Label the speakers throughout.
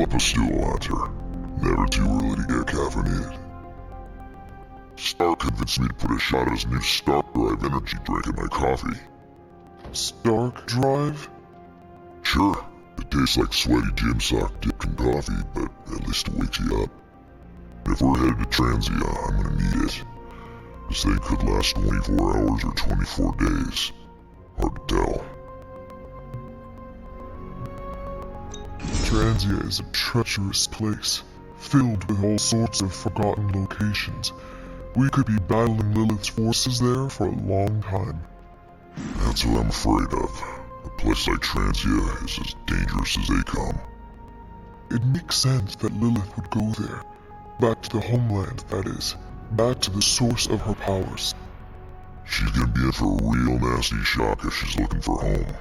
Speaker 1: up a stool, Hunter. Never too early to get caffeinated. Stark convinced me to put a shot of his new Stark Drive energy drink in my coffee.
Speaker 2: Stark Drive?
Speaker 1: Sure, it tastes like sweaty gym sock dipped in coffee, but at least it wakes you up. If we're headed to Transia, I'm gonna need it. This thing could last 24 hours or 24 days. Hard to tell.
Speaker 2: Transia is a treacherous place, filled with all sorts of forgotten locations. We could be battling Lilith's forces there for a long time.
Speaker 1: That's what I'm afraid of. A place like Transia is as dangerous as they come.
Speaker 2: It makes sense that Lilith would go there. Back to the homeland, that is. Back to the source of her powers.
Speaker 1: She's gonna be in for a real nasty shock if she's looking for home.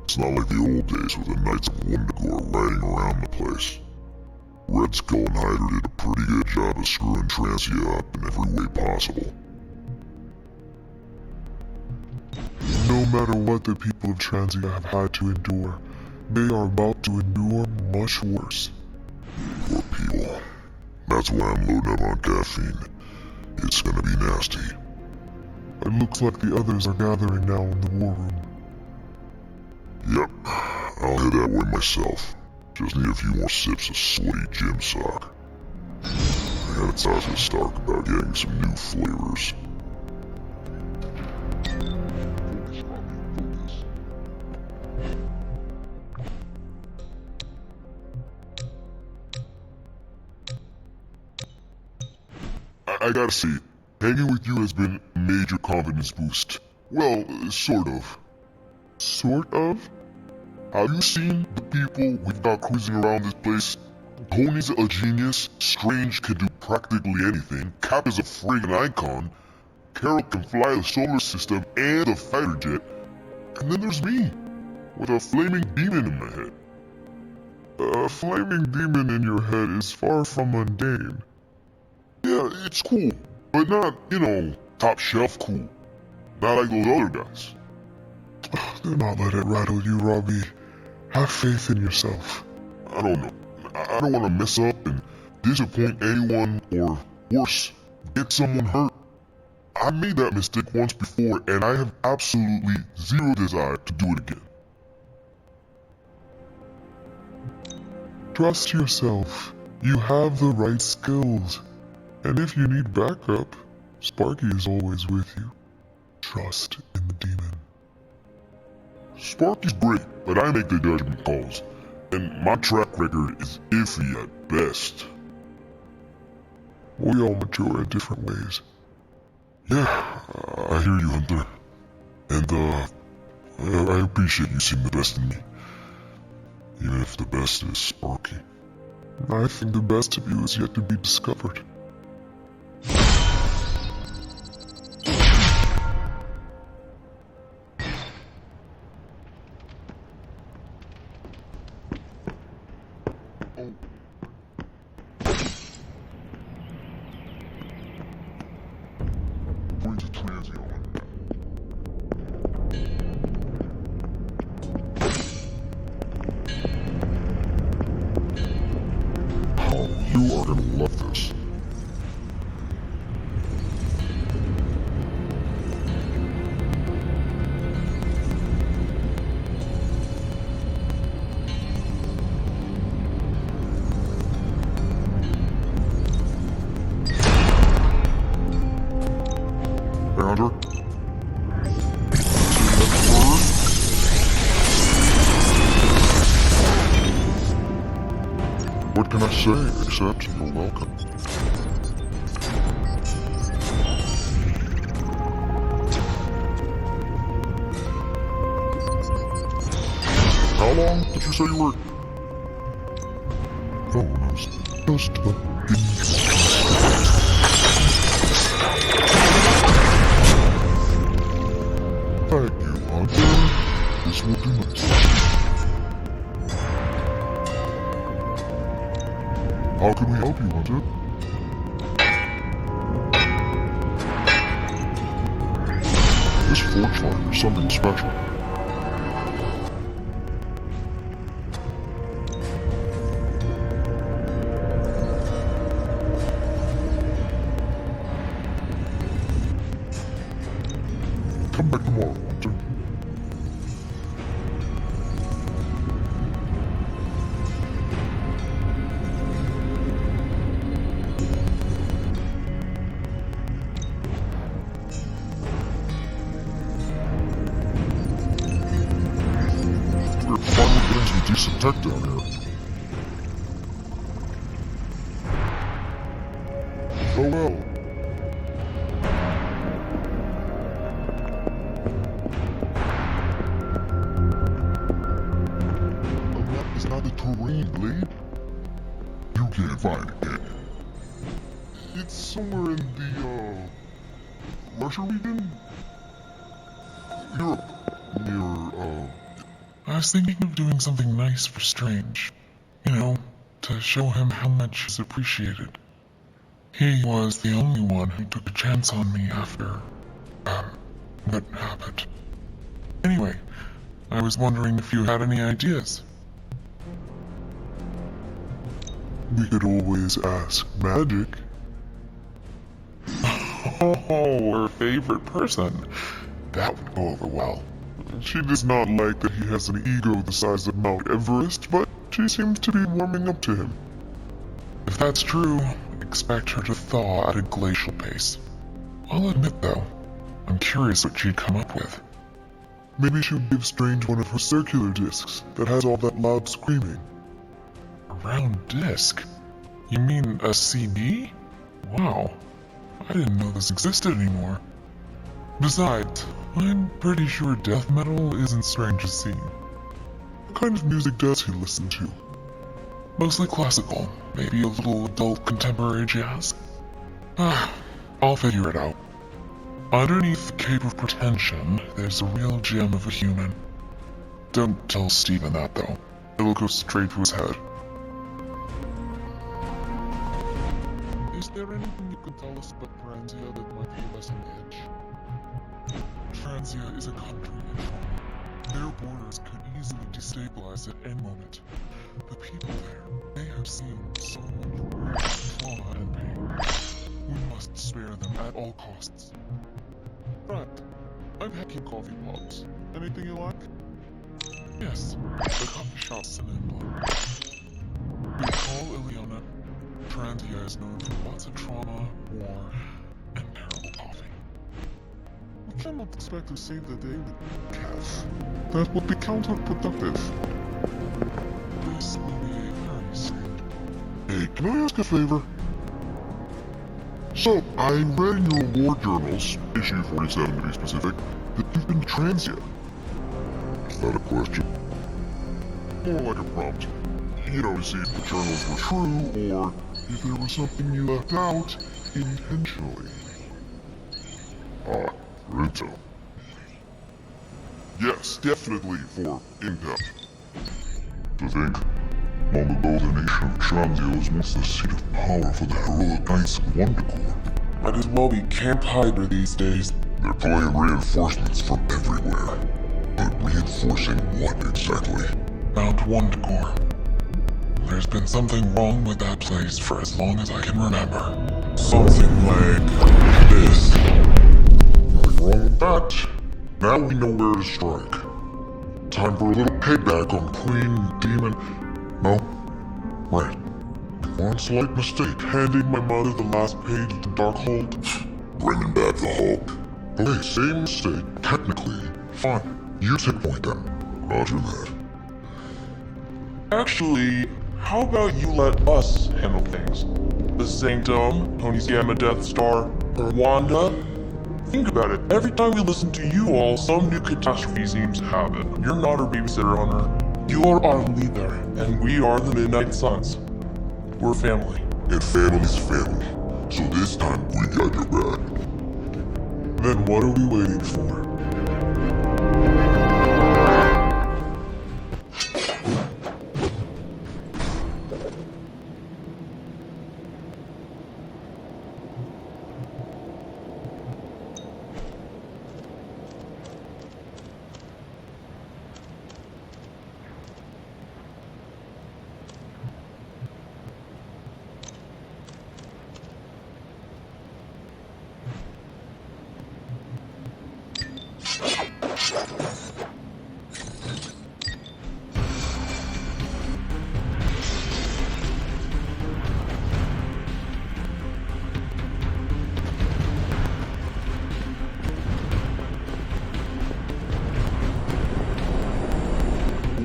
Speaker 1: It's not like the old days with the Knights of Wundagore riding around the place. Red Skull and Hyder did a pretty good job of screwing Transia up in every way possible.
Speaker 2: No matter what the people of Transia have had to endure, they are about to endure much worse.
Speaker 1: Poor people. That's why I'm loading up on caffeine. It's gonna be nasty.
Speaker 2: It looks like the others are gathering now in the war room.
Speaker 1: Yep, I'll head that way myself. Just need a few more sips of sweaty gym sock. I gotta talk to Stark about getting some new flavors.
Speaker 2: I gotta say, hanging with you has been a major confidence boost. Well, sort of. Sort of? Have you seen the people we've got cruising around this place? Tony's a genius, Strange can do practically anything, Cap is a friggin' icon, Carol can fly the solar system and a fighter jet, and then there's me, with a flaming demon in my head. A flaming demon in your head is far from mundane. Yeah, it's cool, but not, top shelf cool. Not like those other guys. Do not let it rattle you, Robbie. Have faith in yourself. I don't know. I don't want to mess up and disappoint anyone, or worse, get someone hurt. I made that mistake once before, and I have absolutely zero desire to do it again. Trust yourself. You have the right skills. And if you need backup, Sparky is always with you. Trust in the demon. Sparky's great, but I make the judgment calls. And my track record is iffy at best. We all mature in different ways. Yeah, I hear you, Hunter. And, I appreciate you seeing the best in me. Even if the best is Sparky. I think the best of you is yet to be discovered. Going to Transia. Oh, you are gonna love this. Hunter? What can I say except you're welcome? How long did you say you were? Oh, no, just Thank you, Hunter. This will do nice. How can we help you, Hunter? This forge finder is something special. Finally getting some decent tech down here. Oh well. A map is not the terrain, Blade. You can't find it. It's somewhere in the, Russia region? Europe. Near,
Speaker 3: I was thinking of doing something nice for Strange. You know, to show him how much he's appreciated. He was the only one who took a chance on me after, what happened. Anyway, I was wondering if you had any ideas.
Speaker 2: we could always ask Magic.
Speaker 3: Oh, her favorite person. That would go over well.
Speaker 2: She does not like that he has an ego the size of Mount Everest, but she seems to be warming up to him.
Speaker 3: If that's true, expect her to thaw at a glacial pace. I'll admit though, I'm curious what she'd come up with.
Speaker 2: Maybe she'll give Strange one of her circular discs that has all that loud screaming.
Speaker 3: A round disc? You mean a CD? Wow, I didn't know this existed anymore. Besides, I'm pretty sure death metal isn't Strange's scene.
Speaker 2: What kind of music does he listen to?
Speaker 3: Mostly classical, maybe a little adult contemporary jazz. I'll figure it out. Underneath the cape of pretension, there's a real gem of a human. Don't tell Steven that though. It'll go straight to his head. Is there anything you can tell us about Transia that might give us an edge? Transia is a country in trauma. Their borders could easily destabilize at any moment. The people there, they have seen so much trauma and pain. We must spare them at all costs. Right. I'm hacking coffee pots. Anything you like? Yes, the coffee shop's an emblem. We call Ileana. Transia is known for lots of trauma, war, and terrible coffee.
Speaker 2: We cannot expect to save the day with cats. That would be counterproductive.
Speaker 3: This will be a very sad.
Speaker 2: Hey, can I ask a favor? So, I read in your war journals, issue 47 to be specific, that you've been to Transia. Is that a question? More like a prompt. You know, to see if the journals were true, or if there was something you left out intentionally. Rinto. Yes, definitely for impact. To think, long ago the nation of Transia was once the seat of power for the heroic knights of Wundagore.
Speaker 3: Might as well be Camp Hydra these days.
Speaker 1: They're pulling reinforcements from everywhere. But reinforcing what exactly?
Speaker 3: Mount Wundagore. There's been something wrong with that place for as long as I can remember.
Speaker 2: Something like this. Nothing wrong with that. Now we know where to strike. Time for a little payback on Queen Demon. No? Right. One slight mistake, handing my mother the last page of the Darkhold.
Speaker 1: Bringing back the Hulk.
Speaker 2: Okay, same mistake, technically. Fine, you take point then.
Speaker 1: Roger that.
Speaker 4: Actually, how about you let us handle things? The Sanctum, Tony's Gamma Death Star, or Wanda? Think about it. Every time we listen to you all, some new catastrophe seems to happen. You're not our babysitter, Hunter. You are our leader, and we are the Midnight Suns. We're family.
Speaker 1: And family's family. So this time we got your back.
Speaker 2: Then what are we waiting for?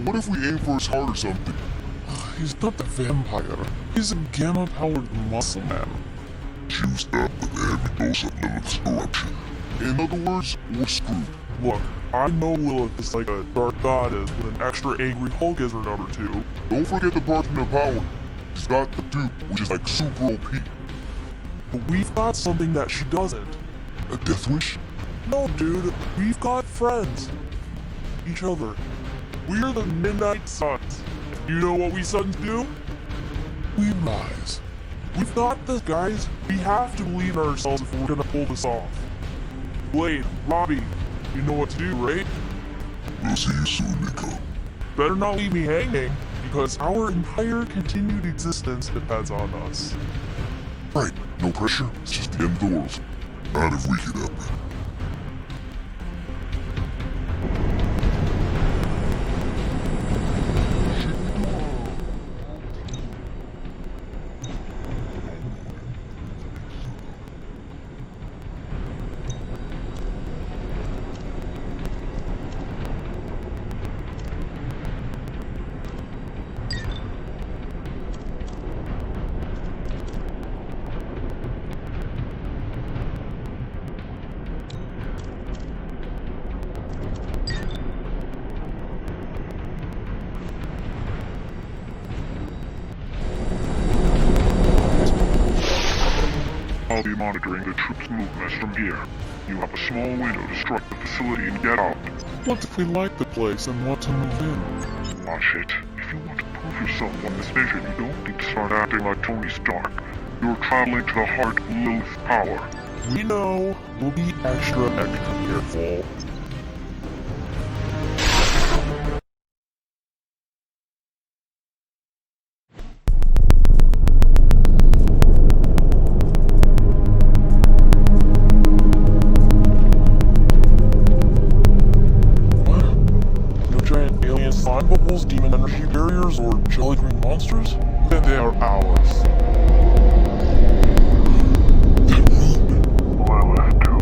Speaker 2: What if we aim for his heart or something?
Speaker 3: He's not the vampire. He's a gamma-powered muscle man.
Speaker 1: Choose that with a heavy dose of Lilith's corruption.
Speaker 2: In other words, we're screwed.
Speaker 3: Look, I know Lilith is like a dark goddess with an extra angry Hulk as her number 2.
Speaker 2: Don't forget the Parchment of Power. She's got the dupe, which is like super OP.
Speaker 3: But we've got something that she doesn't.
Speaker 2: A death wish?
Speaker 3: No, dude, we've got friends. Each other. We're the Midnight Suns. You know what we Suns do? We rise. We've got this, guys. We have to believe in ourselves if we're gonna pull this off. Blade, Robbie, you know what to do, right?
Speaker 1: We'll see you soon, Nico.
Speaker 3: Better not leave me hanging, because our entire continued existence depends on us.
Speaker 2: Right, no pressure, it's just the end of the world.
Speaker 1: Not if we can help it.
Speaker 5: I'll be monitoring the troops' movements from here. You have a small window to strike the facility and get out.
Speaker 3: What if we like the place and want to move in?
Speaker 5: Watch it. If you want to prove yourself on this mission, you don't need to start acting like Tony Stark. You're traveling to the heart of Lilith's power.
Speaker 3: We know. We'll be extra careful. Slime bubbles, demon energy barriers, or jelly green monsters? Then they are ours.
Speaker 5: Lilith, too.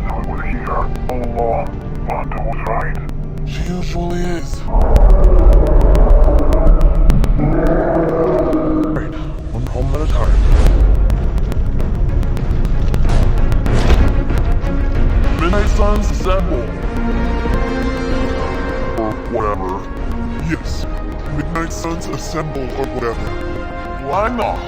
Speaker 5: So it was here all along. Wanda was right.
Speaker 3: She usually is. Right, one home at a time. Midnight Suns assemble! Whatever.
Speaker 2: Yes, Midnight Suns assemble or whatever.
Speaker 3: Why not?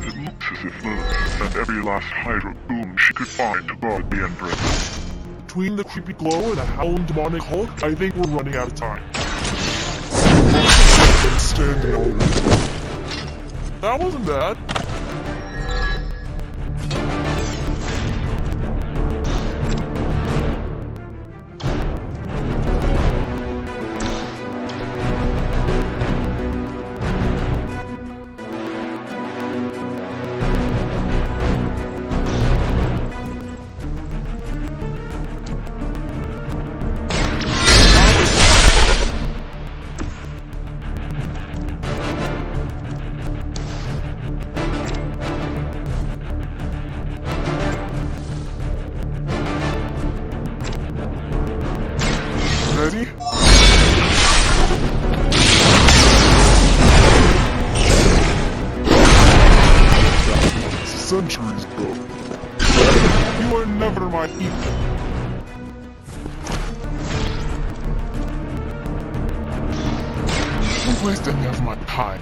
Speaker 5: It looks as if Lilith has sent every last Hydra boom she could find to guard the Empress.
Speaker 3: Between the creepy glow and a howling demonic Hulk, I think we're running out of time.
Speaker 2: I'm standing on it.
Speaker 3: That wasn't bad.
Speaker 2: Ready? Centuries ago.
Speaker 3: You are never my equal. Don't waste any of my time.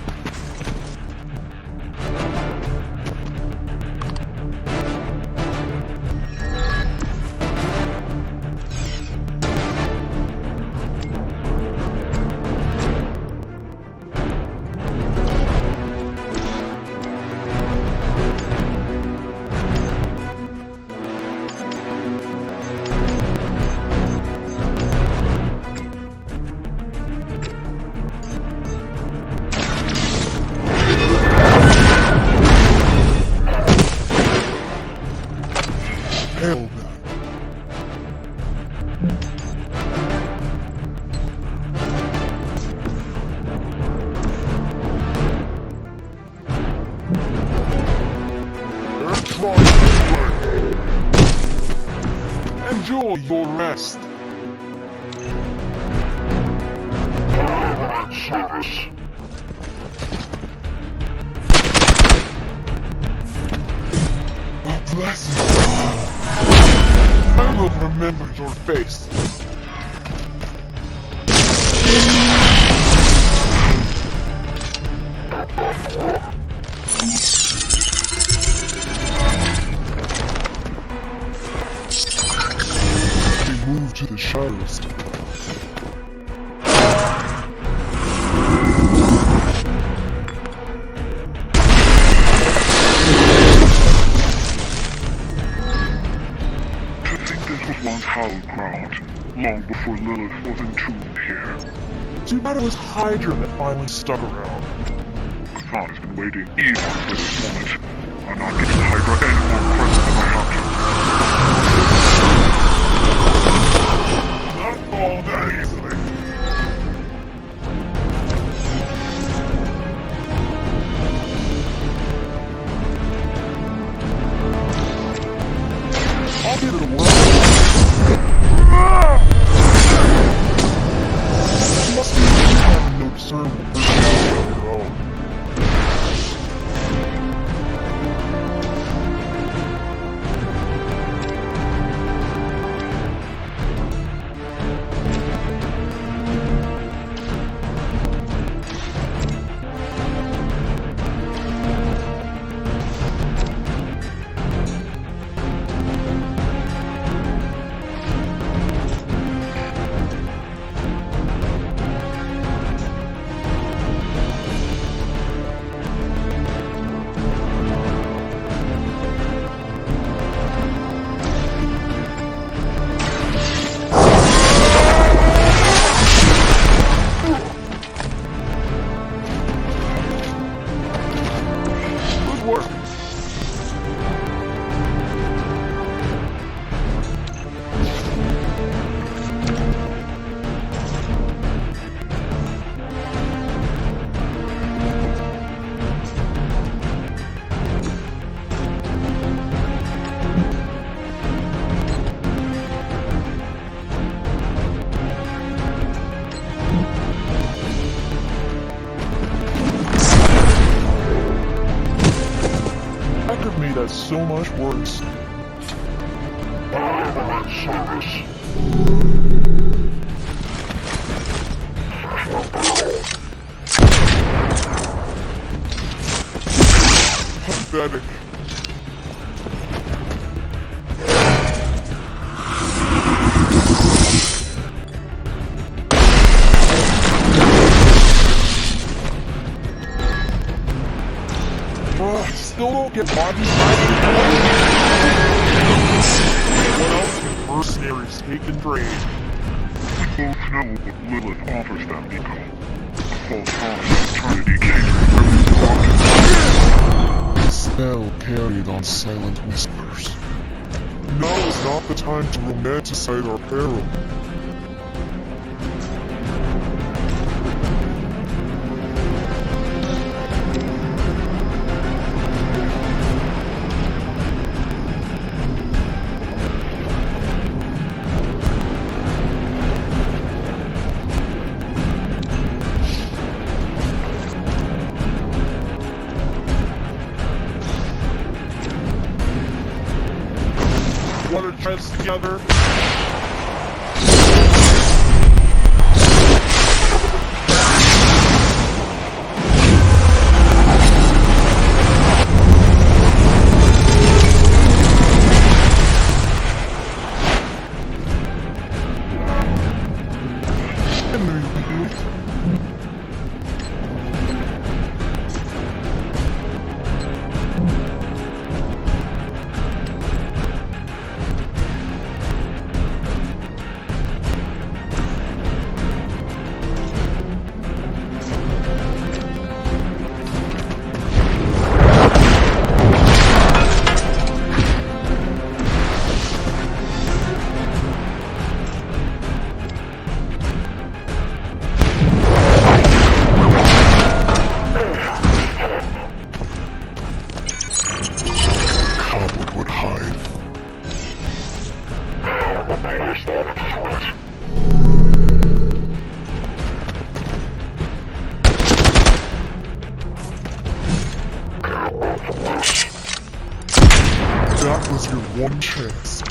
Speaker 2: Hell no.
Speaker 4: Enjoy your rest.
Speaker 1: Service.
Speaker 4: God bless you. I will remember your face.
Speaker 3: They moved to the shadows.
Speaker 5: To think this was once hallowed ground, long before Lilith was entombed here.
Speaker 4: Too bad it was Hydra that finally stuck around.
Speaker 5: Cthon has been waiting eons for this moment. I'm not giving Hydra any more credit than I have to.
Speaker 4: Not all that easily. I'll give it a whirl. You must be having no discernible personality of your own. Good work. I could have made that so much worse.
Speaker 1: Service.
Speaker 4: Pathetic. Still don't get body What else can mercenaries take and trade?
Speaker 5: We both know what Lilith offers them, Nico. A false promise of eternity catering for every thought.
Speaker 3: The spell carried on silent whispers.
Speaker 4: Now is not the time to romanticize our peril. Want to try this together?
Speaker 5: Pass that as threat.
Speaker 3: That was your one chance.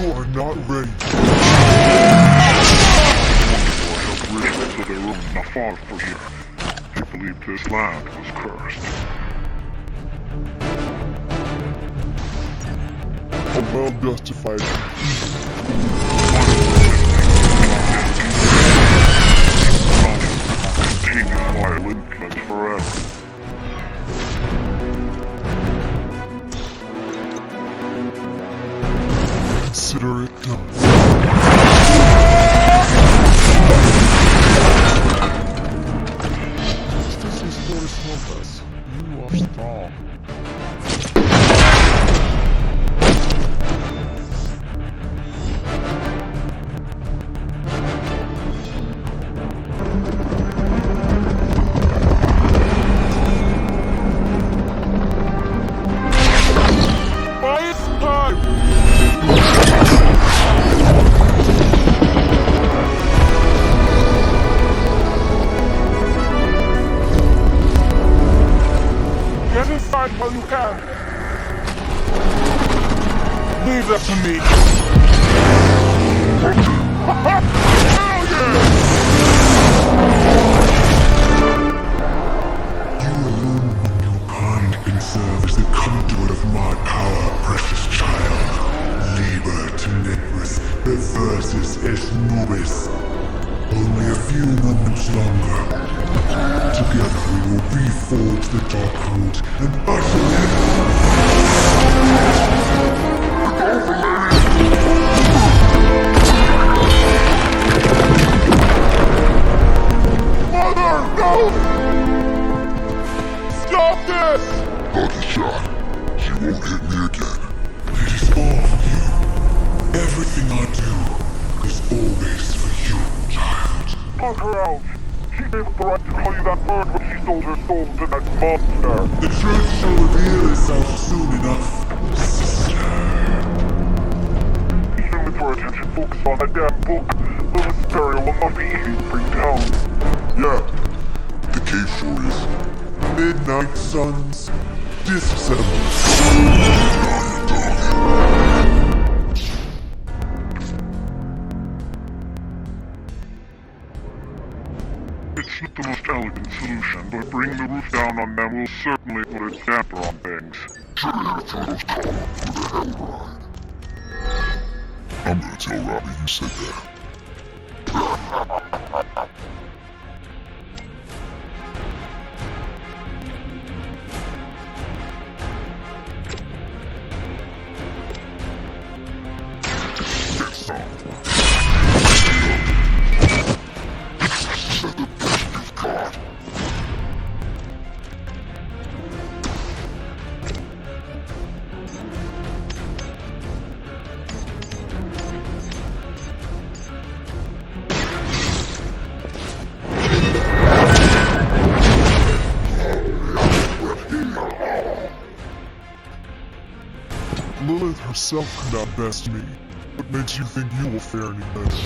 Speaker 3: You are not ready.
Speaker 5: I have risen to their own Nafar for years. They believed this land was cursed.
Speaker 3: A well-justified
Speaker 5: Continue my influence forever.
Speaker 3: consider it done. This is what has helped us. You are strong. Get inside while you can. Leave that to me. Hell yeah!
Speaker 6: You alone among your kind can serve as the conduit of my power, precious child. Liber tenebris, reversus est nobis. Only a few moments longer. Together we will reforge the Darkhold and usher in.
Speaker 3: Mother, no! Stop this!
Speaker 1: Lucky shot. She won't hit me again.
Speaker 6: It is all for you. Everything I do is always for you, child.
Speaker 5: Hunt her out. She gave us the right to call you that word when she sold her soul to that monster.
Speaker 6: The truth shall reveal itself soon enough, sister.
Speaker 5: Even with our attention focused on that damn book, Lilith's burial will not be easy to bring down.
Speaker 1: Yeah. The cave sure is.
Speaker 6: Midnight suns, disassemble.
Speaker 5: It's not the most elegant solution, but bringing the roof down on them will certainly put a damper on things.
Speaker 1: I'm gonna tell Robbie you said that. Get some. Set the best you've got.
Speaker 3: Lilith herself could not best me. What makes you think you will fare any better?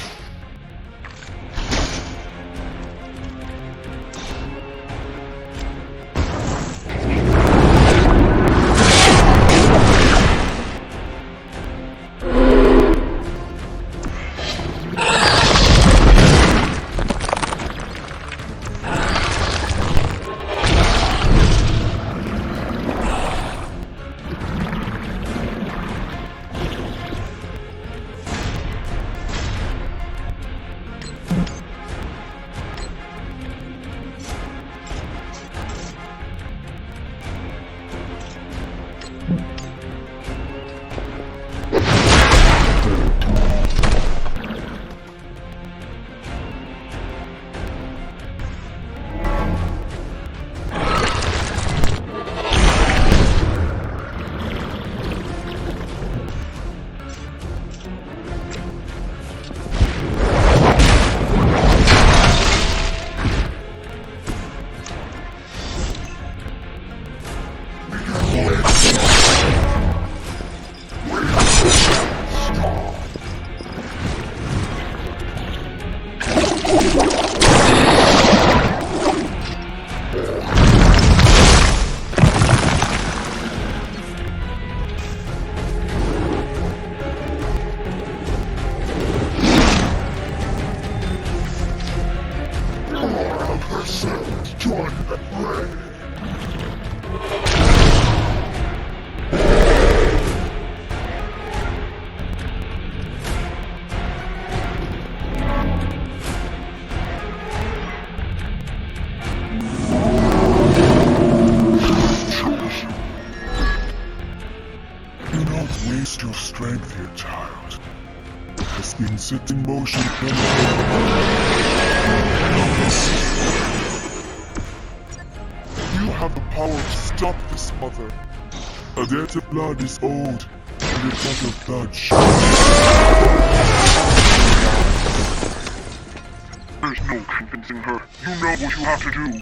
Speaker 6: strength here, child. Has been set in motion.
Speaker 3: You have the power to stop this, Mother.
Speaker 6: A debt of blood is owed, and a cut of blood
Speaker 5: There's no convincing her. You know what you have to do.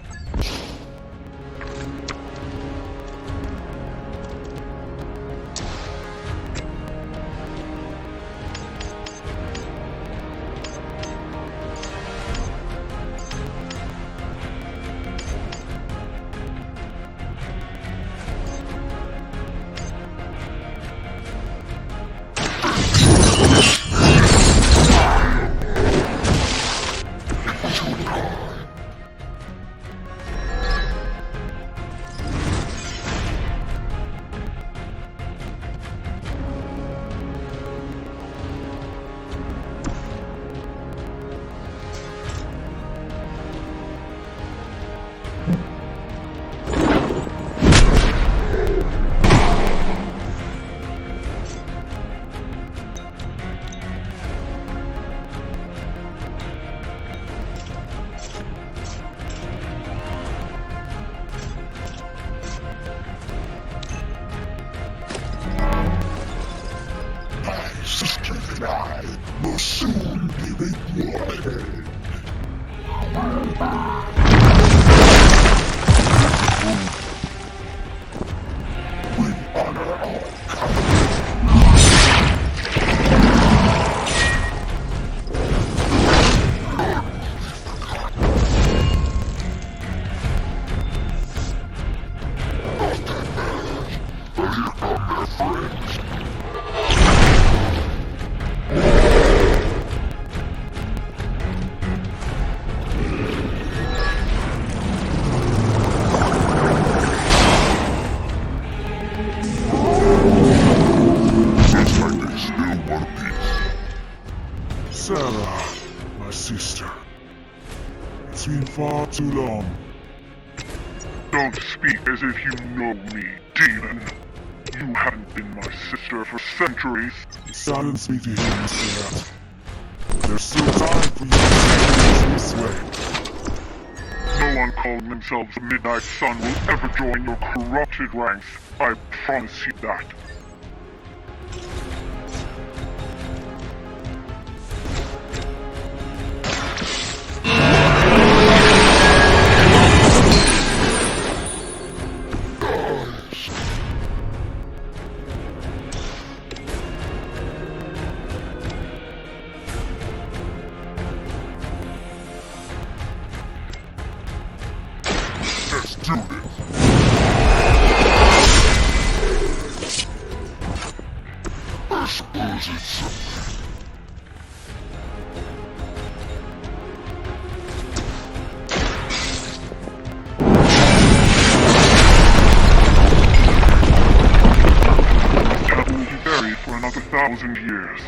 Speaker 1: Sister and I will soon be reunited. We honor all
Speaker 6: Sarah, my sister. It's been far too long.
Speaker 5: Don't speak as if you know me, demon. You haven't been my sister for centuries.
Speaker 6: Silence me to hear you say that. There's still time for you to say this way.
Speaker 5: No one calling themselves the Midnight Sun will ever join your corrupted ranks. I promise you that.
Speaker 1: Let's do this. I suppose it's something.
Speaker 5: That will be buried for another 1,000 years.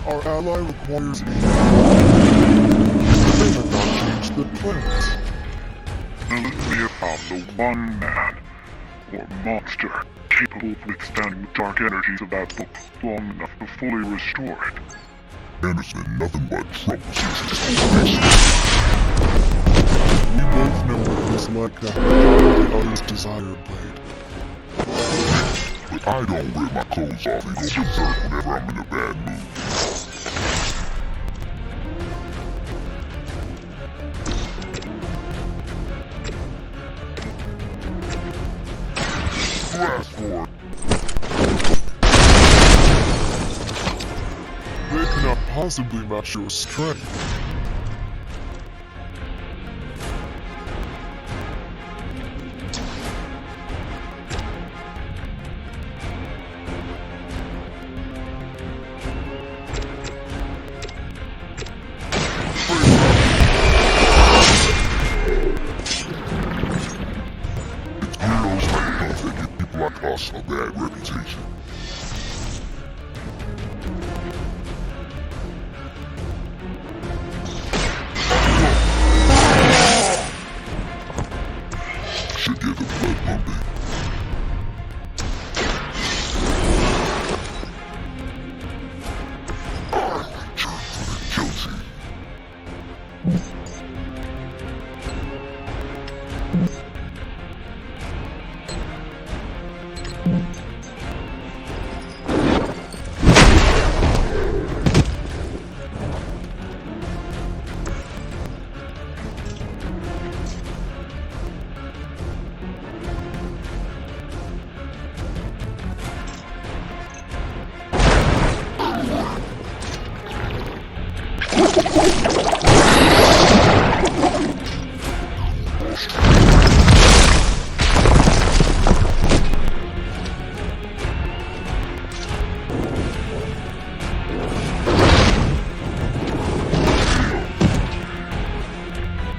Speaker 3: Our ally requires aid. They have not changed the plan.
Speaker 5: Lilith may have found the one man, or monster, capable of withstanding the dark energies of that book long enough to fully restore it.
Speaker 1: And it's been nothing but trouble since its opening.
Speaker 3: We both know it was like that the other's desire blade.
Speaker 1: But I don't wear my clothes off and go berserk whenever I'm in a bad mood. Blast for it.
Speaker 3: They cannot possibly match your strength.
Speaker 1: Heroes like us that give people like us a bad reputation. Should give them blood pumping. I return for the guilty.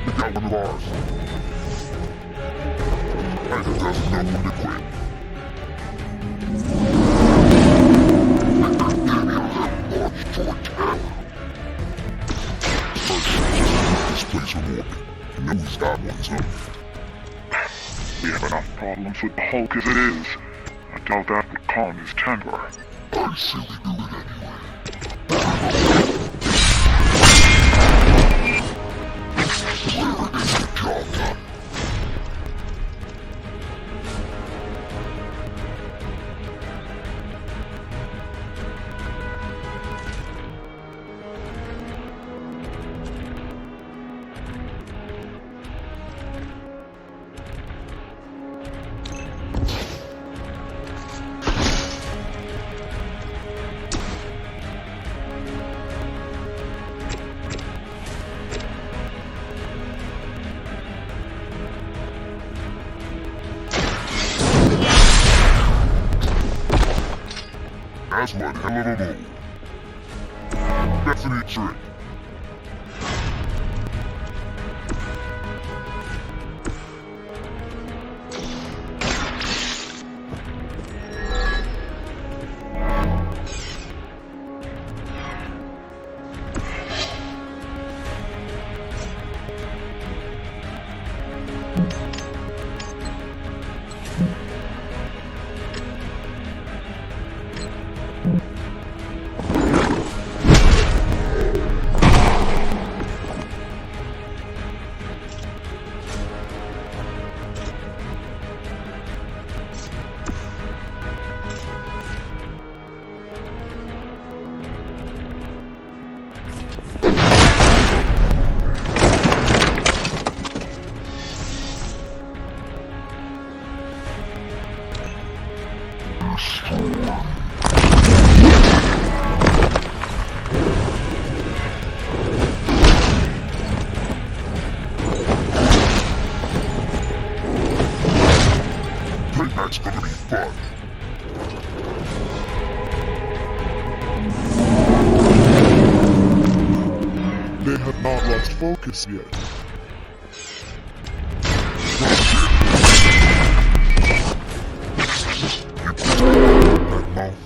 Speaker 1: We got one of ours. And it doesn't know when to quit. Launch toward town. First, this place from orbit. You know he's got one, son.
Speaker 5: We have enough problems with the Hulk as it is. I doubt that would calm his temper.
Speaker 1: I say we do it anyway. Whoever gets the job done. That's one hell of a move. Definite trick. Payback's gonna be fun.
Speaker 3: They have not lost focus yet.
Speaker 1: That mouth.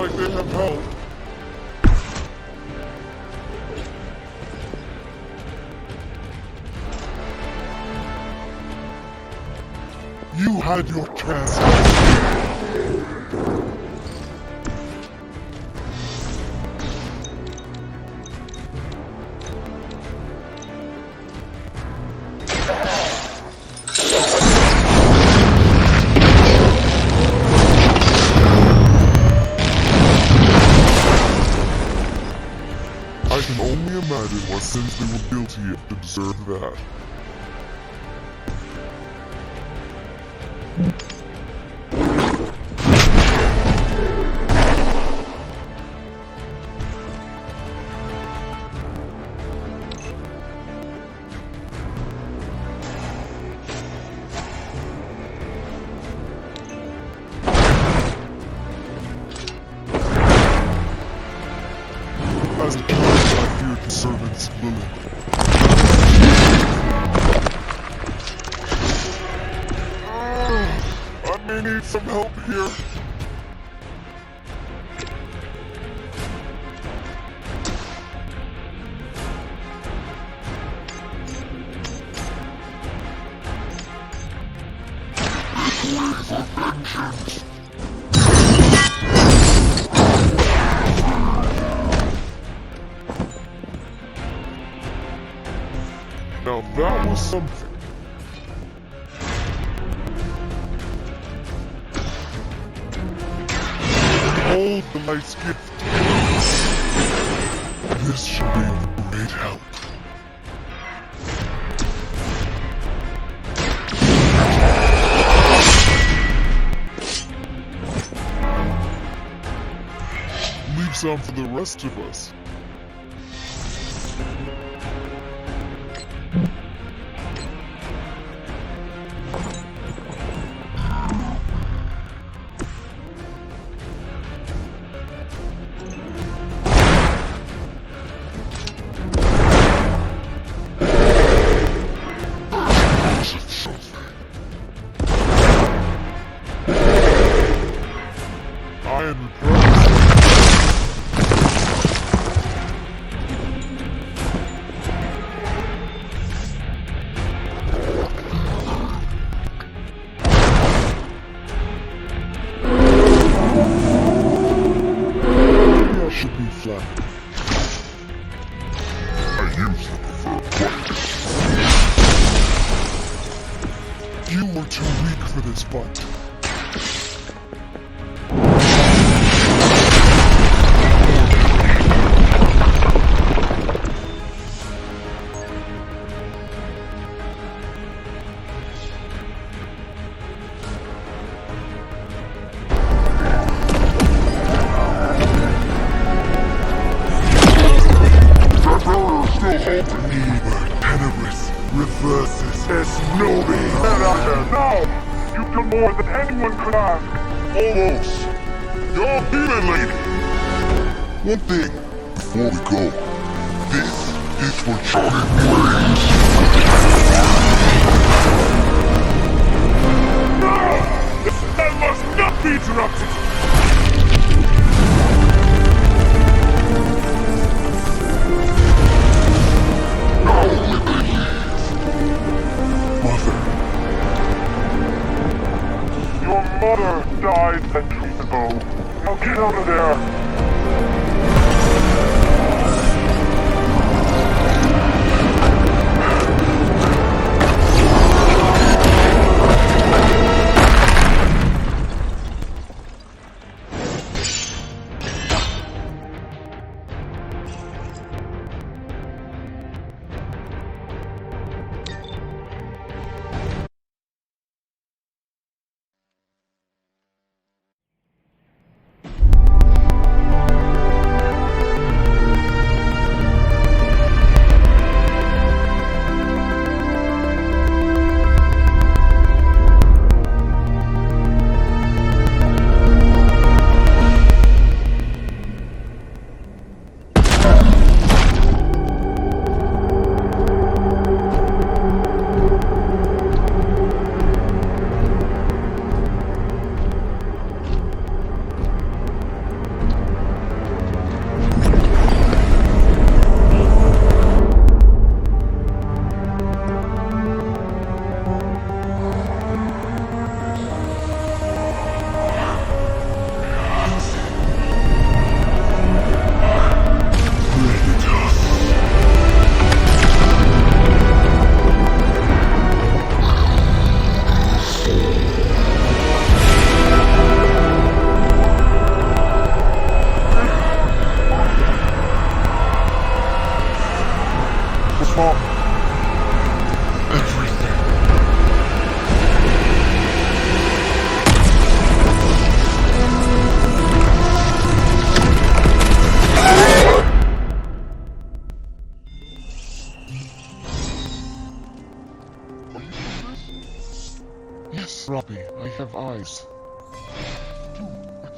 Speaker 2: like they have help. You had your chance. I can only imagine what sins they were guilty of to deserve that. As a child, I feared the servants Lilith. I may need some help here. Now that was something. Hold the night's gift. This should be of great help. Leave some for the rest of us. I am impressed. Maybe I should be flat.
Speaker 1: I usually prefer quiet.
Speaker 2: You were too weak for this fight.
Speaker 6: Liber Tenebris reverses es nobi.
Speaker 5: No! You've done more than anyone could ask.
Speaker 1: Almost. You're healing, lady. One thing before we go. This is for Johnny Blaze.
Speaker 5: No! That must not be interrupted! Your mother died centuries ago. Now get out of there!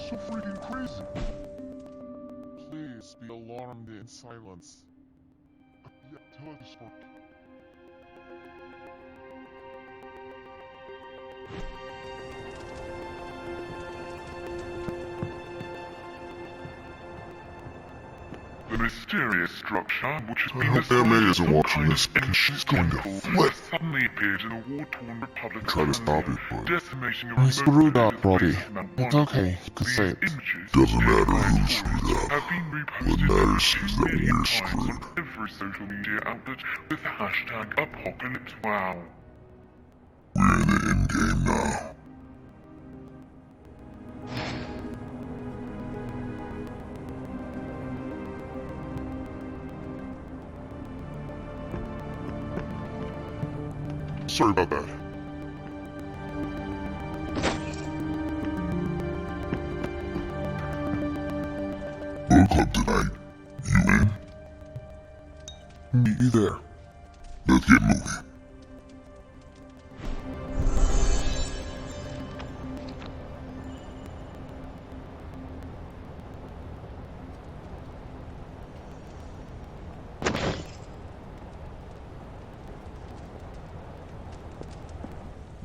Speaker 2: so freaking crazy.
Speaker 3: Please be alarmed in silence.
Speaker 2: Yeah, tell her to start.
Speaker 5: The mysterious structure, which has
Speaker 2: I
Speaker 5: been
Speaker 2: hope
Speaker 5: assigned
Speaker 2: Emma
Speaker 5: to
Speaker 2: isn't
Speaker 5: some
Speaker 2: watching
Speaker 5: kind
Speaker 2: this,
Speaker 5: of
Speaker 2: because she's going to
Speaker 5: temple,
Speaker 2: flip.
Speaker 5: suddenly appeared in a war-torn Republic of
Speaker 2: Try to stop
Speaker 5: Tanzania,
Speaker 2: it, but
Speaker 5: decimating a
Speaker 7: I
Speaker 5: remote
Speaker 7: screwed up,
Speaker 5: village
Speaker 7: Robbie.
Speaker 5: of Mount
Speaker 7: It's
Speaker 5: Wonder.
Speaker 7: okay, you can
Speaker 5: These
Speaker 7: say it.
Speaker 5: images,
Speaker 1: Doesn't
Speaker 5: taken
Speaker 1: matter
Speaker 5: by
Speaker 1: who
Speaker 5: tourists,
Speaker 1: screwed up.
Speaker 5: have been
Speaker 1: What
Speaker 5: reposted
Speaker 1: matters
Speaker 5: a
Speaker 1: is that
Speaker 5: million
Speaker 1: we're
Speaker 5: times
Speaker 1: screwed.
Speaker 5: on every social media outlet with the hashtag ApocalypseWow.
Speaker 1: We're in the endgame now.
Speaker 2: Sorry about that.
Speaker 1: Book club tonight. You in?
Speaker 2: Meet you there.
Speaker 1: Let's get moving.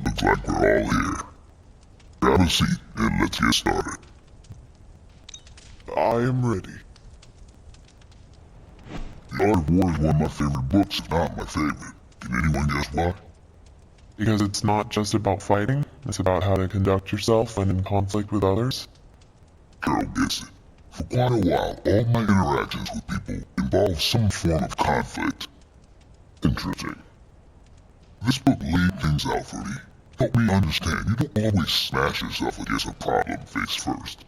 Speaker 1: Looks like we're all here. Grab a seat and let's get started.
Speaker 2: I am ready.
Speaker 1: The Art of War is one of my favorite books, if not my favorite. Can anyone guess why?
Speaker 7: Because it's not just about fighting, it's about how to conduct yourself when in conflict with others.
Speaker 1: Carol gets it. For quite a while, all my interactions with people involve some form of conflict. Interesting. This book laid things out for me. Help me understand you don't always smash yourself against a problem face first.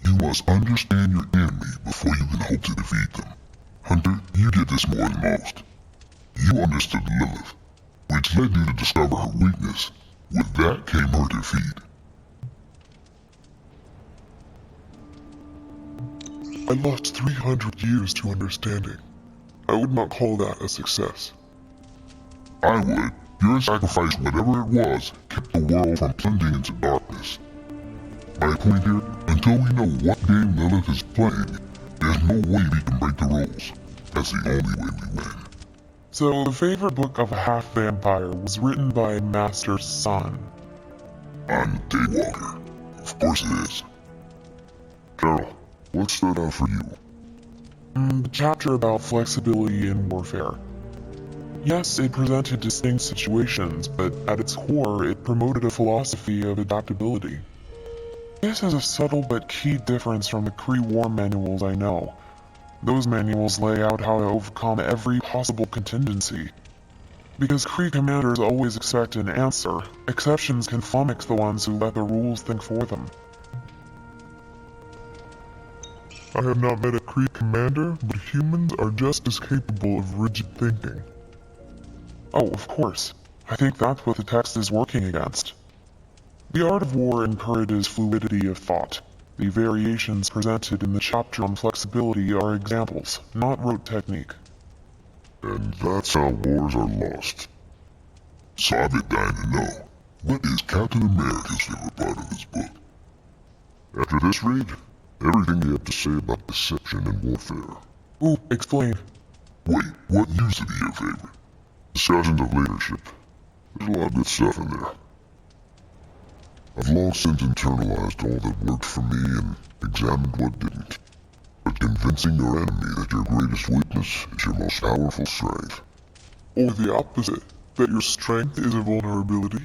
Speaker 1: You must understand your enemy before you can hope to defeat them. Hunter, you did this more than most. You understood Lilith, which led you to discover her weakness. With that came her defeat.
Speaker 2: I lost 300 years to understanding. I would not call that a success.
Speaker 1: I would. Your sacrifice, whatever it was, kept the world from plunging into darkness. My point here, until we know what game Lilith is playing, there's no way we can break the rules. That's the only way we win.
Speaker 7: So, the favorite book of a half-vampire was written by a master's son.
Speaker 1: I'm the Daywalker. Of course it is. Carol, what stood out for you?
Speaker 7: The chapter about flexibility in warfare. Yes, it presented distinct situations, but at its core, it promoted a philosophy of adaptability. This is a subtle but key difference from the Kree war manuals I know. Those manuals lay out how to overcome every possible contingency. Because Kree commanders always expect an answer, exceptions can flummox the ones who let the rules think for them.
Speaker 2: I have not met a Kree commander, but humans are just as capable of rigid thinking.
Speaker 7: Oh, of course. I think that's what the text is working against. The Art of War encourages fluidity of thought. The variations presented in the chapter on flexibility are examples, not rote technique.
Speaker 1: And that's how wars are lost. So I've been dying to know, what is Captain America's favorite part of this book? After this read, everything you have to say about deception and warfare.
Speaker 7: Ooh, explain.
Speaker 1: Wait, what used to be your favorite? Discussions of leadership. There's a lot of good stuff in there. I've long since internalized all that worked for me and examined what didn't. But convincing your enemy that your greatest weakness is your most powerful strength.
Speaker 2: Or the opposite, that your strength is a vulnerability.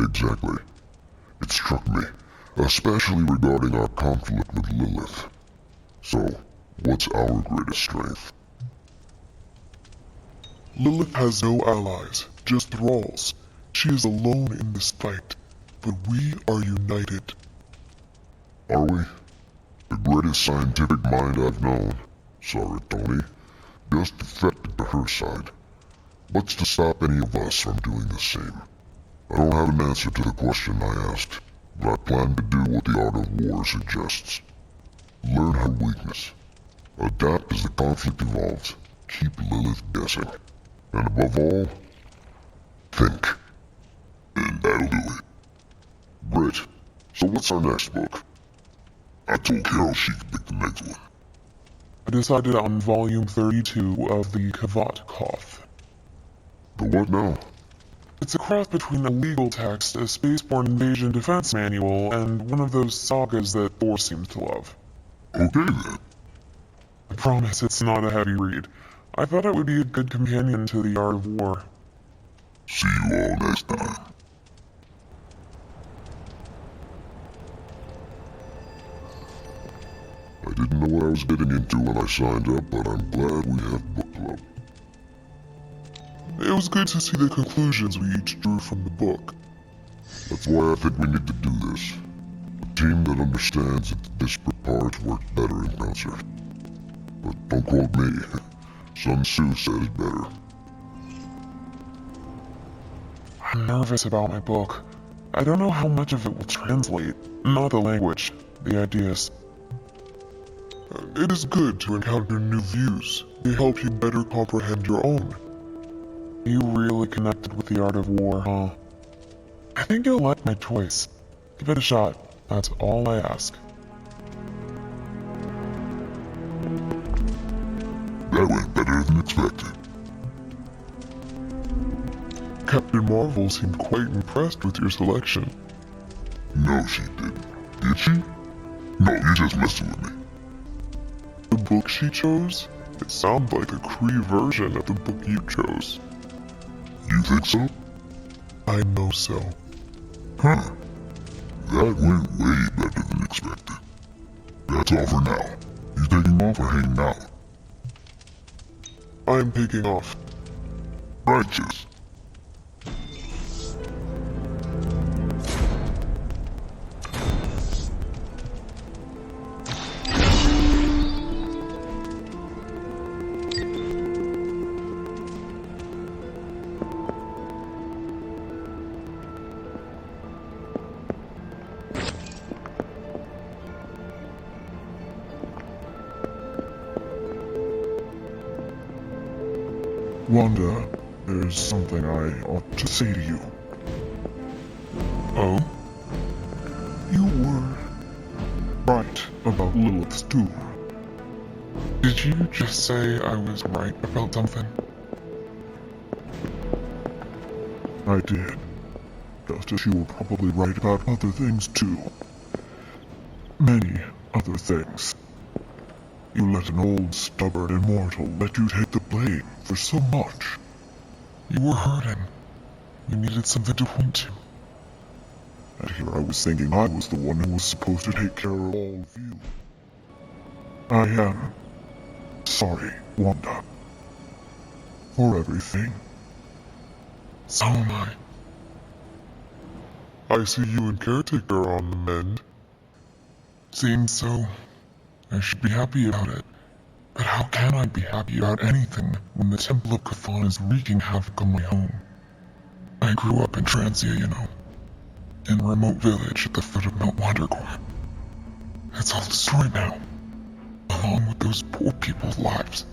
Speaker 1: Exactly. It struck me, especially regarding our conflict with Lilith. So, what's our greatest strength?
Speaker 2: Lilith has no allies, just thralls. She is alone in this fight, but we are united.
Speaker 1: Are we? The greatest scientific mind I've known, sorry Tony, just defected to her side. What's to stop any of us from doing the same? I don't have an answer to the question I asked, but I plan to do what the Art of War suggests. Learn her weakness. Adapt as the conflict evolves. Keep Lilith guessing. And above all, think. And that'll do it. Britt, so what's our next book? I told Carol she could pick the next one.
Speaker 7: I decided on volume 32 of the Kavat Koth.
Speaker 1: The what now?
Speaker 7: It's a cross between a legal text, a spaceborne invasion defense manual, and one of those sagas that Thor seems to love.
Speaker 1: Okay then.
Speaker 7: I promise it's not a heavy read. I thought it would be a good companion to The Art of War.
Speaker 1: See you all next time. I didn't know what I was getting into when I signed up, but I'm glad we have book club.
Speaker 7: It was good to see the conclusions we each drew from the book.
Speaker 1: That's why I think we need to do this. A team that understands that the disparate parts work better in concert. But don't quote me. Sun Tzu says better.
Speaker 7: I'm nervous about my book. I don't know how much of it will translate. Not the language, the ideas. It is good to encounter new views. They help you better comprehend your own. You really connected with The Art of War, huh? I think you'll like my choice. Give it a shot. That's all I ask.
Speaker 1: That went better than expected.
Speaker 7: Captain Marvel seemed quite impressed with your selection.
Speaker 1: No, she didn't. Did she? No, you're just messing with me.
Speaker 7: The book she chose? It sounds like a Kree version of the book you chose.
Speaker 1: You think so?
Speaker 7: I know so.
Speaker 1: Huh. That went way better than expected. That's all for now. You taking off or hanging out?
Speaker 7: I'm taking off.
Speaker 1: Righteous.
Speaker 7: Wanda, there's something I ought to say to you. Oh? You were right about Lilith's too. Did you just say I was right about something? I did. Just as you were probably right about other things too. Many other things. You let an old, stubborn immortal let you take the blame for so much. You were hurting. You needed something to point to. And here I was thinking I was the one who was supposed to take care of all of you. I am sorry, Wanda. For everything. So am I. I see you and Caretaker are on the mend. Seems so. I should be happy about it. But how can I be happy about anything when the Temple of Chthon is wreaking havoc on my home? I grew up in Transia, you know. In a remote village at the foot of Mount Wandergore. It's all destroyed now. Along with those poor people's lives.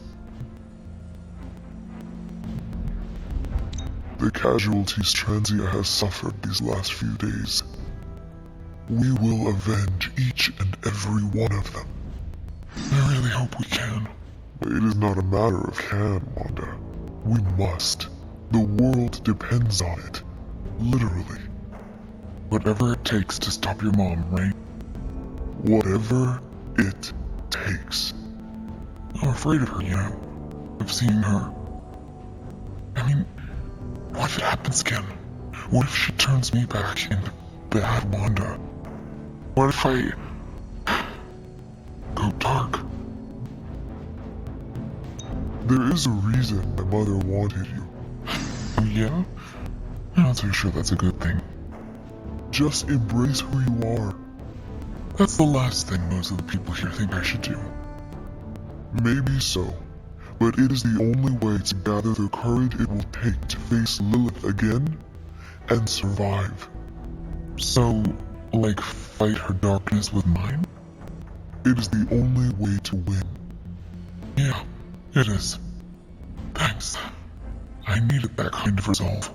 Speaker 7: The casualties Transia has suffered these last few days. We will avenge each and every one of them. I really hope we can. It is not a matter of can, Wanda. We must. The world depends on it. Literally. Whatever it takes to stop your mom, right? Whatever it takes. I'm afraid of her, you know? Of seeing her. I mean, what if it happens again? What if she turns me back into bad Wanda? What if I go dark? There is a reason my mother wanted you. Yeah? I'm not so sure that's a good thing. Just embrace who you are. That's the last thing most of the people here think I should do. Maybe so, but it is the only way to gather the courage it will take to face Lilith again and survive. So, like fight her darkness with mine? It is the only way to win. Yeah, it is. Thanks. I needed that kind of resolve.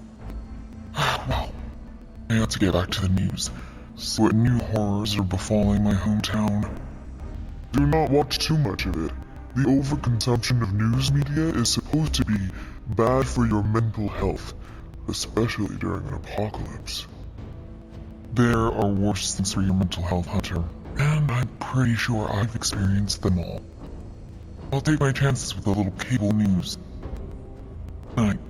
Speaker 7: Well, I have to get back to the news,
Speaker 3: So what new horrors are befalling my hometown?
Speaker 2: Do not watch too much of it. The overconsumption of news media is supposed to be bad for your mental health, especially during an apocalypse.
Speaker 3: There are worse things for your mental health, Hunter, and I'm pretty sure I've experienced them all. I'll take my chances with a little cable news. Night.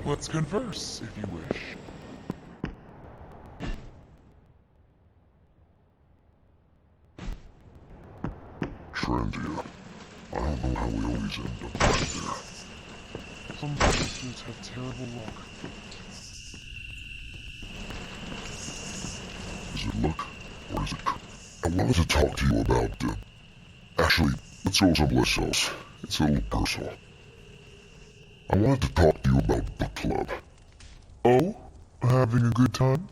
Speaker 3: Let's converse, if you wish.
Speaker 1: Trandia. I don't know how we always end up right there.
Speaker 3: Some monsters have terrible luck.
Speaker 1: Is it luck, or is it... I wanted to talk to you about, actually, let's go someplace else. It's a little personal. I wanted to talk to you about book club.
Speaker 2: Oh? Having a good time?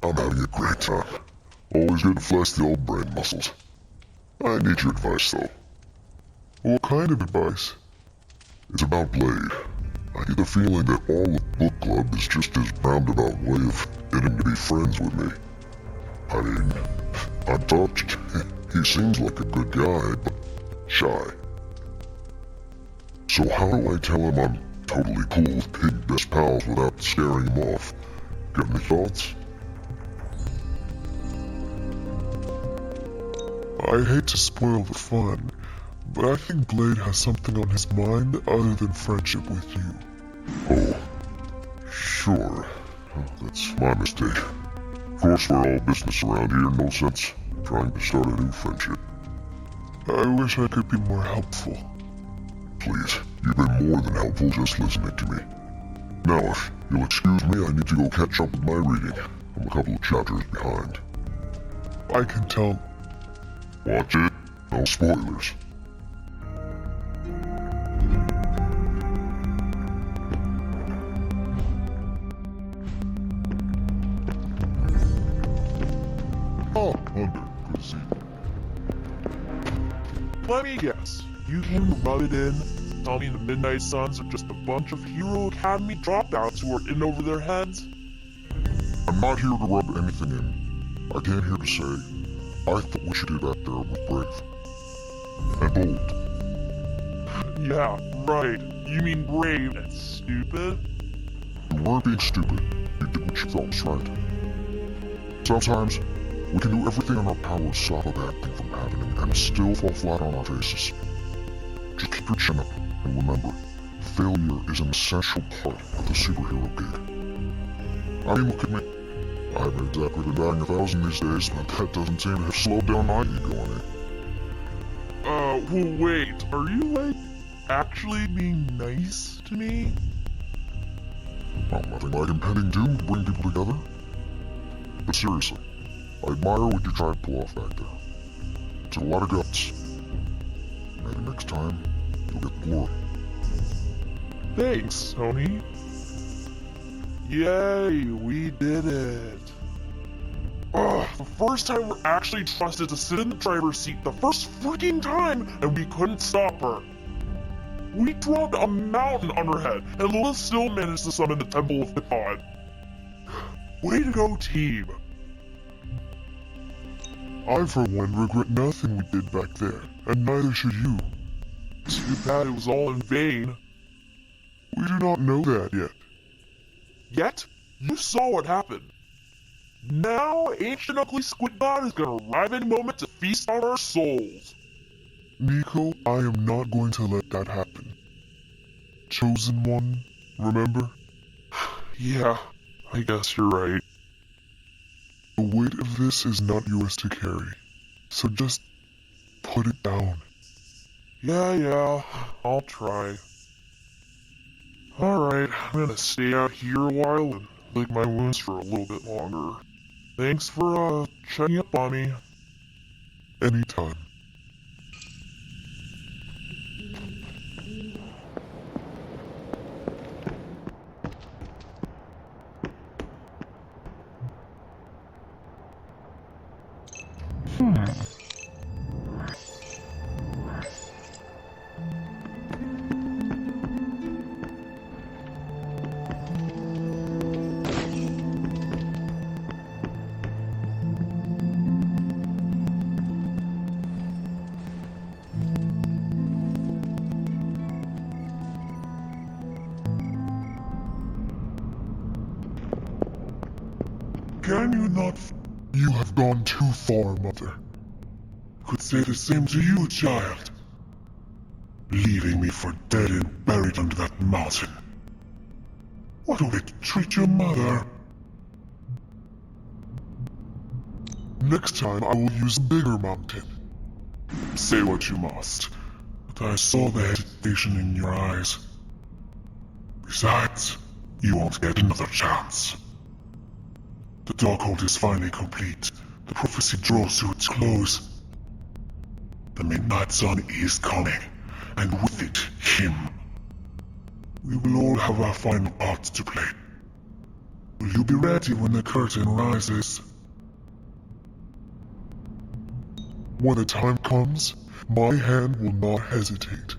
Speaker 1: I'm having a great time. Always good to flex the old brain muscles. I need your advice, though.
Speaker 2: What kind of advice?
Speaker 1: It's about Blade. I get the feeling that all of book club is just his roundabout way of getting to be friends with me. I mean, I'm touched. He seems like a good guy, but shy. So how do I tell him I'm totally cool with pig best pals without scaring him off? Got any thoughts?
Speaker 2: I hate to spoil the fun, but I think Blade has something on his mind other than friendship with you.
Speaker 1: Oh, sure. Oh, that's my mistake. Of course, we're all business around here, no sense trying to start a new friendship.
Speaker 2: I wish I could be more helpful.
Speaker 1: Please, you've been more than helpful just listening to me. Now, if you'll excuse me, I need to go catch up with my reading. I'm a couple of chapters behind.
Speaker 2: I can tell.
Speaker 1: Watch it. No spoilers.
Speaker 2: Oh, Hunter, good to see you.
Speaker 3: Let me guess. You came to rub it in, tell me the Midnight Suns are just a bunch of Hero Academy dropouts who are in over their heads?
Speaker 1: I'm not here to rub anything in. I came here to say, I thought what you did out there was brave. And bold.
Speaker 3: Yeah, right. You mean brave and stupid?
Speaker 1: You weren't being stupid. You did what you thought was right. Sometimes, we can do everything in our power to stop a bad thing from happening and still fall flat on our faces. Just keep your chin up, and remember, failure is an essential part of the superhero gig. I mean, look at me. I haven't exactly been dying 1,000 these days, but that doesn't seem to have slowed down my ego any.
Speaker 3: Well, wait, are you, like, actually being nice to me?
Speaker 1: Well, nothing like impending doom to bring people together. But seriously, I admire what you tried to pull off back there. It's a lot of guts. Maybe next time, you'll get the glory.
Speaker 3: Thanks, Tony. Yay, we did it. Ugh, the first time we're actually trusted to sit in the driver's seat the first freaking time, and we couldn't stop her. We dropped a mountain on her head, and Lilith still managed to summon the Temple of God. Way to go, team.
Speaker 2: I, for one, regret nothing we did back there, and neither should you.
Speaker 3: Too bad it was all in vain.
Speaker 2: We do not know that yet.
Speaker 3: Yet, you saw what happened. Now, ancient ugly squid god is gonna arrive any moment to feast on our souls.
Speaker 2: Nico, I am not going to let that happen. Chosen one, remember?
Speaker 3: Yeah, I guess you're right.
Speaker 2: The weight of this is not yours to carry, so just put it down.
Speaker 3: Yeah, I'll try. Alright, I'm gonna stay out here a while and lick my wounds for a little bit longer. Thanks for, checking up on me.
Speaker 2: Anytime.
Speaker 6: Can you not?
Speaker 2: You have gone too far, Mother.
Speaker 6: Could say the same to you, child. Leaving me for dead and buried under that mountain. What a way to treat your mother.
Speaker 2: Next time I will use a bigger mountain.
Speaker 6: Say what you must, but I saw the hesitation in your eyes. Besides, you won't get another chance. The Darkhold is finally complete. The prophecy draws to its close. The Midnight Sun is coming, and with it, him. We will all have our final part to play. Will you be ready when the curtain rises?
Speaker 2: When the time comes, my hand will not hesitate.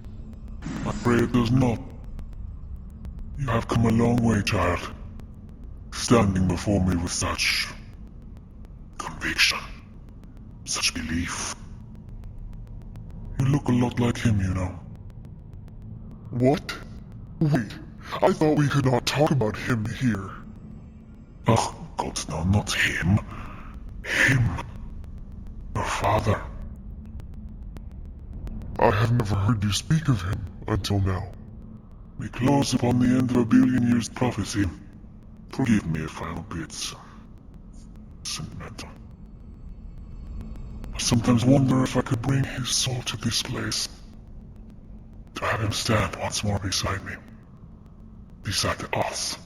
Speaker 6: I pray it does not. You have come a long way, child. Standing before me with such conviction, such belief. You look a lot like him, you know.
Speaker 2: What? Wait, I thought we could not talk about him here.
Speaker 6: Oh, God, no, not him. Him. Your father.
Speaker 2: I have never heard you speak of him until now.
Speaker 6: We close upon the end of a billion years' prophecy. Forgive me if I'm a bit sentimental. I sometimes wonder if I could bring his soul to this place. To have him stand once more beside me. Beside us.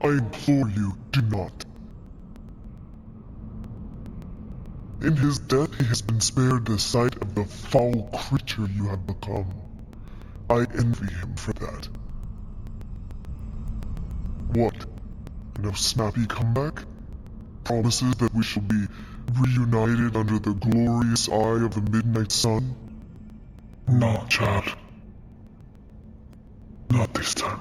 Speaker 2: I implore you, do not. In his death, he has been spared the sight of the foul creature you have become. I envy him for that. What? No snappy comeback? Promises that we shall be reunited under the glorious eye of the Midnight Sun?
Speaker 6: No, child. Not this time.